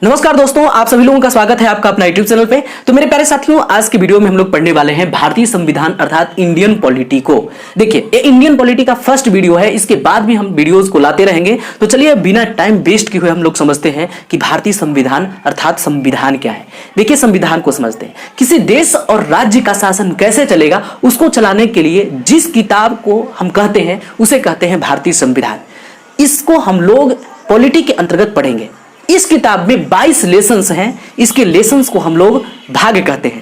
नमस्कार दोस्तों, आप सभी लोगों का स्वागत है आपका अपना यूट्यूब चैनल पे। तो मेरे प्यारे साथियों, आज की वीडियो में हम लोग पढ़ने वाले हैं भारतीय संविधान अर्थात इंडियन पॉलिटी को। देखिए, ये इंडियन पॉलिटी का फर्स्ट वीडियो है, इसके बाद भी हम वीडियोस को लाते रहेंगे। तो चलिए बिना टाइम वेस्ट किए हुए हम लोग समझते हैं कि भारतीय संविधान अर्थात संविधान क्या है। देखिए, संविधान को समझते हैं। किसी देश और राज्य का शासन कैसे चलेगा, उसको चलाने के लिए जिस किताब को हम कहते हैं उसे कहते हैं भारतीय संविधान। इसको हम लोग पॉलिटी के अंतर्गत पढ़ेंगे। इस किताब में 22 लेसन्स हैं। इसके लेसन्स को हम लोग भाग कहते हैं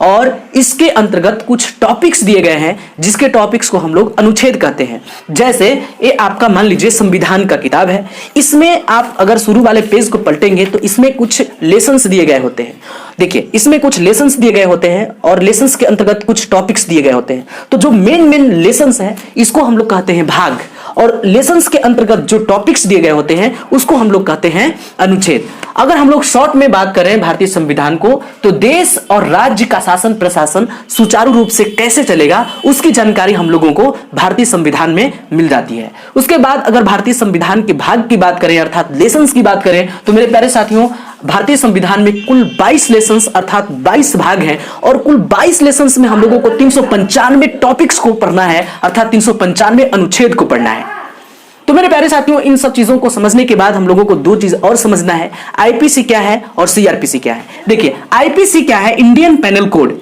और इसके अंतर्गत कुछ टॉपिक्स दिए गए हैं जिसके टॉपिक्स को हम लोग अनुच्छेद कहते हैं। जैसे ये आपका मान लीजिए संविधान का किताब है, इसमें आप अगर शुरू वाले पेज को पलटेंगे तो इसमें कुछ लेसन्स दिए गए होते हैं। देखिए, इसमें कुछ लेसन्स दिए गए होते हैं और लेसन्स के अंतर्गत कुछ टॉपिक्स दिए गए होते हैं। तो जो मेन लेसन्स हैं इसको हम लोग कहते हैं भाग, और लेसन्स के अंतर्गत जो टॉपिक्स दिए गए होते हैं उसको हम लोग कहते हैं अनुच्छेद। अगर हम लोग शॉर्ट में बात करें भारतीय संविधान को, तो देश और राज्य का शासन प्रशासन सुचारू रूप से कैसे चलेगा उसकी जानकारी हम लोगों को भारतीय संविधान में मिल जाती है। उसके बाद अगर भारतीय संविधान के भाग की बात करें अर्थात लेसन्स की बात करें, तो मेरे प्यारे साथियों, भारतीय संविधान में कुल 22 लेसन्स अर्थात 22 भाग हैं और कुल 22 लेसन्स में हम लोगों को 395 टॉपिक्स को पढ़ना है अर्थात 395 अनुच्छेद को पढ़ना है। तो मेरे प्यारे साथियों, इन सब चीजों को समझने के बाद हम लोगों को दो चीज और समझना है। आईपीसी क्या है और सीआरपीसी क्या है। देखिए, आईपीसी क्या है? Indian penal code.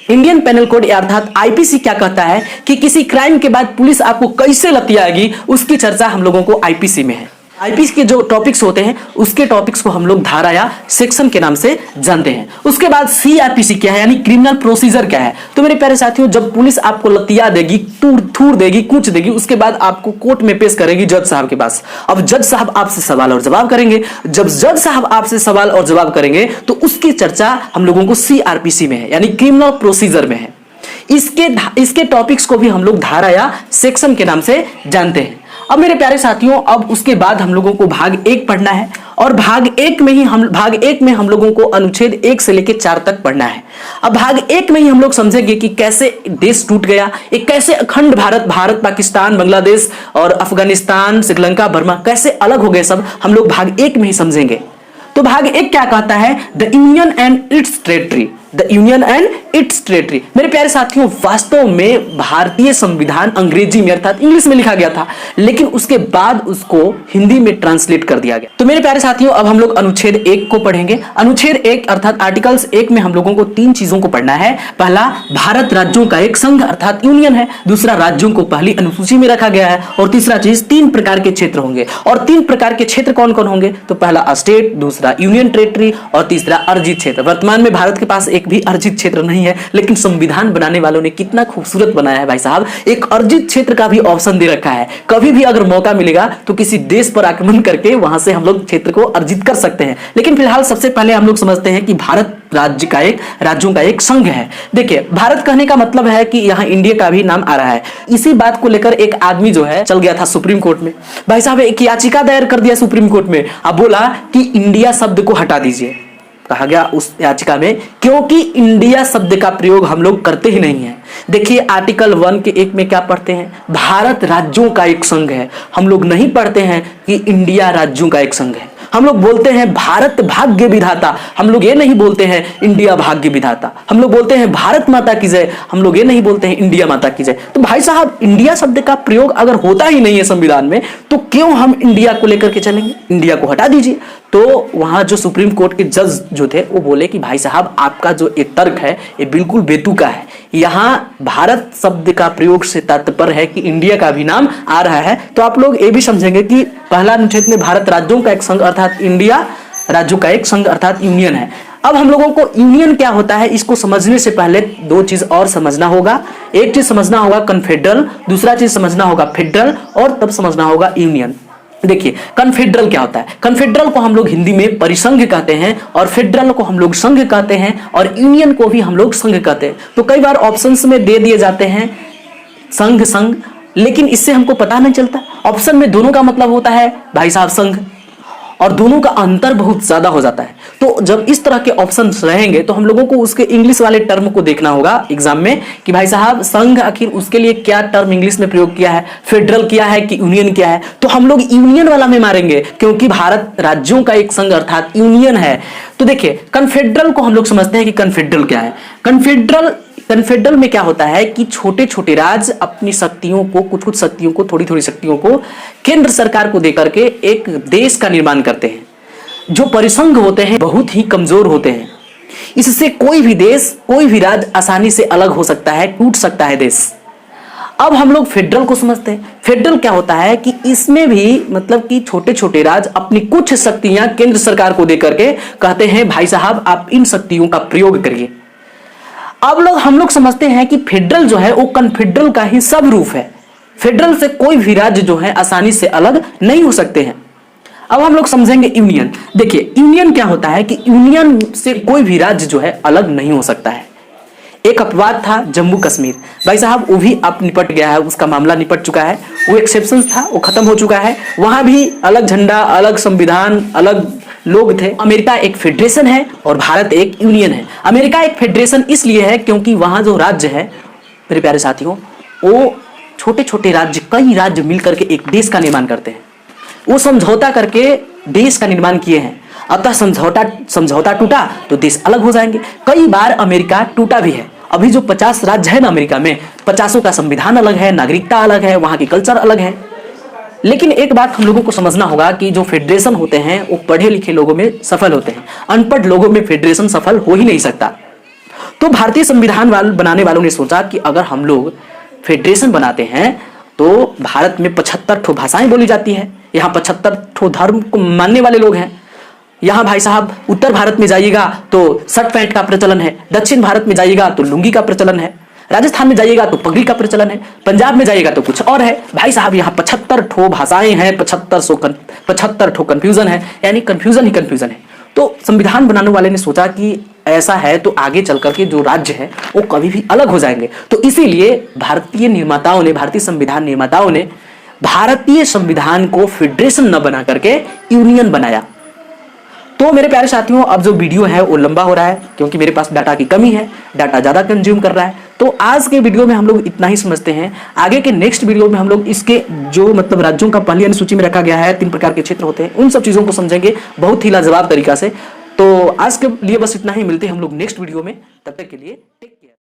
Indian penal code अर्थात आईपीसी क्या कहता है कि किसी क्राइम के बाद पुलिस आपको कैसे लतियाएगी उसकी चर्चा हम लोगों को आईपीसी में है। आईपीसी के जो टॉपिक्स होते हैं उसके टॉपिक्स को हम लोग धारा या सेक्शन के नाम से जानते हैं। उसके बाद सीआरपीसी क्या है, यानी क्रिमिनल प्रोसीजर क्या है। तो मेरे प्यारे साथियों, जब पुलिस आपको लतिया देगी, थूर देगी, कूच देगी, उसके बाद आपको कोर्ट में पेश करेगी जज साहब के पास। अब जज साहब आपसे सवाल और जवाब करेंगे। जब जज साहब आपसे सवाल और जवाब करेंगे तो उसकी चर्चा हम लोगों को सीआरपीसी में है, यानी क्रिमिनल प्रोसीजर में है। इसके टॉपिक्स को भी हम लोग धारा या सेक्शन के नाम से जानते हैं। अब मेरे प्यारे साथियों, अब उसके बाद हम लोगों को भाग 1 पढ़ना है और भाग एक में हम लोगों को अनुच्छेद 1 से लेकर 4 तक पढ़ना है। अब भाग 1 में ही हम लोग समझेंगे कि कैसे देश टूट गया, एक कैसे अखंड भारत पाकिस्तान, बांग्लादेश और अफगानिस्तान, श्रीलंका, बर्मा कैसे अलग हो गए, सब हम लोग भाग 1 में ही समझेंगे। तो भाग 1 क्या कहता है? The union and it's territory. The union and it's territory. मेरे प्यारे साथियों, वास्तव में भारतीय संविधान अंग्रेजी में अर्थात इंग्लिश में लिखा गया था, लेकिन उसके बाद उसको हिंदी में ट्रांसलेट कर दिया गया। तो मेरे प्यारे साथियों, अब हम लोग अनुच्छेद 1 को पढ़ेंगे। अनुच्छेद 1 अर्थात आर्टिकल्स 1 में हम लोगों को 3 चीजों को पढ़ना है। पहला, भारत राज्यों का एक संघ अर्थात यूनियन है। दूसरा, राज्यों को पहली अनुसूची में रखा गया है। और तीसरा चीज, 3 प्रकार के क्षेत्र होंगे। और 3 प्रकार के क्षेत्र कौन कौन होंगे? तो पहला स्टेट, दूसरा यूनियन टेरिटरी और तीसरा अर्जित क्षेत्र। वर्तमान में भारत के पास एक भी अर्जित क्षेत्र नहीं है, लेकिन संविधान बनाने वालों ने कितना खूबसूरत बनाया है भाई साहब। एक अर्जित क्षेत्र का भी ऑप्शन दे रखा है। कभी भी अगर मौका मिलेगा तो किसी देश पर आक्रमण करके वहां से हम लोग क्षेत्र को अर्जित कर सकते हैं। लेकिन फिलहाल सबसे पहले हम लोग समझते हैं कि भारत राज्यों का एक संघ है। देखिए, भारत कहने का मतलब है कि यहाँ इंडिया का भी नाम आ रहा है। इसी बात को लेकर एक आदमी जो है चल गया था सुप्रीम कोर्ट में। भाई साहब, एक याचिका दायर कर दिया सुप्रीम कोर्ट में। अब बोला कि इंडिया शब्द को हटा दीजिए। कहा गया उस याचिका में, क्योंकि इंडिया शब्द का प्रयोग हम लोग करते ही नहीं है। देखिए, आर्टिकल 1 के 1 में क्या पढ़ते हैं? भारत राज्यों का एक संघ है। हम लोग नहीं पढ़ते हैं कि इंडिया राज्यों का एक संघ है। हम लोग बोलते हैं भारत भाग्य विधाता। हम लोग ये नहीं बोलते हैं इंडिया भाग्य विधाता। हम लोग बोलते हैं भारत माता की जय। हम लोग ये नहीं बोलते हैं इंडिया माता की जय। तो भाई साहब, इंडिया शब्द का प्रयोग अगर होता ही नहीं है संविधान में, तो क्यों हम इंडिया को लेकर के चलेंगे? इंडिया को हटा दीजिए। तो वहां जो सुप्रीम कोर्ट के जज जो थे वो बोले कि भाई साहब, आपका जो ये तर्क है ये बिल्कुल बेतुका है। यहाँ भारत शब्द का प्रयोग से तात्पर्य है कि इंडिया का भी नाम आ रहा है। तो आप लोग ये भी समझेंगे कि पहला अनुच्छेद में भारत राज्यों का एक संघ अर्थात इंडिया राज्यों का एक संघ अर्थात यूनियन है। अब हम लोगों को यूनियन क्या होता है इसको समझने से पहले 2 चीज और समझना होगा। एक चीज समझना होगा कन्फेडरल, दूसरा चीज समझना होगा फेडरल, और तब समझना होगा यूनियन। देखिए, कन्फेडरल क्या होता है? कन्फेडरल को हम लोग हिंदी में परिसंघ कहते हैं और फेडरल को हम लोग संघ कहते हैं और यूनियन को भी हम लोग संघ कहते हैं। तो कई बार ऑप्शंस में दे दिए जाते हैं संघ, लेकिन इससे हमको पता नहीं चलता। ऑप्शन में दोनों का मतलब होता है भाई साहब संघ, और दोनों का अंतर बहुत ज्यादा हो जाता है। तो जब इस तरह के ऑप्शंस रहेंगे तो हम लोगों को उसके इंग्लिश वाले टर्म को देखना होगा एग्जाम में कि भाई साहब संघ आखिर उसके लिए क्या टर्म इंग्लिश में प्रयोग किया है, फेडरल किया है कि यूनियन किया है। तो हम लोग यूनियन वाला में मारेंगे क्योंकि भारत राज्यों का एक संघ अर्थात यूनियन है। तो देखिए कन्फेडरल को हम लोग समझते हैं कि कन्फेडरल क्या है। कन्फेडरल में क्या होता है कि छोटे छोटे राज्य अपनी शक्तियों को, कुछ कुछ शक्तियों को, थोड़ी थोड़ी शक्तियों को केंद्र सरकार को देकर के एक देश का निर्माण करते हैं। जो परिसंघ होते हैं बहुत ही कमजोर होते हैं, इससे कोई भी देश, कोई भी राज्य आसानी से अलग हो सकता है, टूट सकता है देश। अब हम लोग फेडरल को समझते हैं। फेडरल क्या होता है कि इसमें भी मतलब कि छोटे छोटे राज्य अपनी कुछ शक्तियां केंद्र सरकार को देकर के कहते हैं भाई साहब आप इन शक्तियों का प्रयोग करिए। अब हम लोग समझते हैं कि फेडरल जो है वो कन्फेडरल का ही सब रूप है। फेडरल से कोई भी राज्य जो है आसानी से अलग नहीं हो सकते हैं। अब हम लोग समझेंगे यूनियन। देखिए यूनियन क्या होता है कि यूनियन से कोई भी राज्य जो है अलग नहीं हो सकता है। एक अपवाद था जम्मू कश्मीर, भाई साहब वो भी अब निपट गया है, उसका मामला निपट चुका है। वो एक्सेप्शन था, वो खत्म हो चुका है। वहां भी अलग झंडा, अलग संविधान, अलग लोग थे। अमेरिका एक फेडरेशन है और भारत एक यूनियन है। अमेरिका एक फेडरेशन इसलिए है क्योंकि वहां जो राज्य है मेरे प्यारे साथियों, वो छोटे छोटे राज्य, कई राज्य मिलकर के एक देश का निर्माण करते हैं। वो समझौता करके देश का निर्माण किए हैं। अतः समझौता टूटा तो देश अलग हो जाएंगे। कई बार अमेरिका टूटा भी है। अभी जो 50 राज्य है ना अमेरिका में, 50 का संविधान अलग है, नागरिकता अलग है, वहां की कल्चर अलग है। लेकिन एक बात हम लोगों को समझना होगा कि जो फेडरेशन होते हैं वो पढ़े लिखे लोगों में सफल होते हैं, अनपढ़ लोगों में फेडरेशन सफल हो ही नहीं सकता। तो भारतीय संविधान बनाने वालों ने सोचा कि अगर हम लोग फेडरेशन बनाते हैं तो भारत में 75 ठो भाषाएं बोली जाती है, यहाँ 75 ठो धर्म को मानने वाले लोग हैं। यहाँ भाई साहब उत्तर भारत में जाइएगा तो शर्ट पैंट का प्रचलन है, दक्षिण भारत में जाइएगा तो लुंगी का प्रचलन है, राजस्थान में जाइएगा तो पगड़ी का प्रचलन है, पंजाब में जाइएगा तो कुछ और है। भाई साहब यहाँ 75 ठो भाषाएं हैं, 75 ठो कंफ्यूजन है, यानी कंफ्यूजन ही कंफ्यूजन है। तो संविधान बनाने वाले ने सोचा कि ऐसा है तो आगे चल करके जो राज्य है वो कभी भी अलग हो जाएंगे। तो इसीलिए भारतीय संविधान निर्माताओं ने भारतीय संविधान को फेडरेशन न बना करके यूनियन बनाया। तो मेरे प्यारे साथियों अब जो वीडियो है वो लंबा हो रहा है क्योंकि मेरे पास डाटा की कमी है, डाटा ज्यादा कंज्यूम कर रहा है। तो आज के वीडियो में हम लोग इतना ही समझते हैं। आगे के नेक्स्ट वीडियो में हम लोग इसके जो मतलब राज्यों का पहली अनुसूची में रखा गया है, 3 प्रकार के क्षेत्र होते हैं, उन सब चीजों को समझेंगे बहुत ही लाजवाब तरीका से। तो आज के लिए बस इतना ही, मिलते हैं हम लोग नेक्स्ट वीडियो में। तब तक के लिए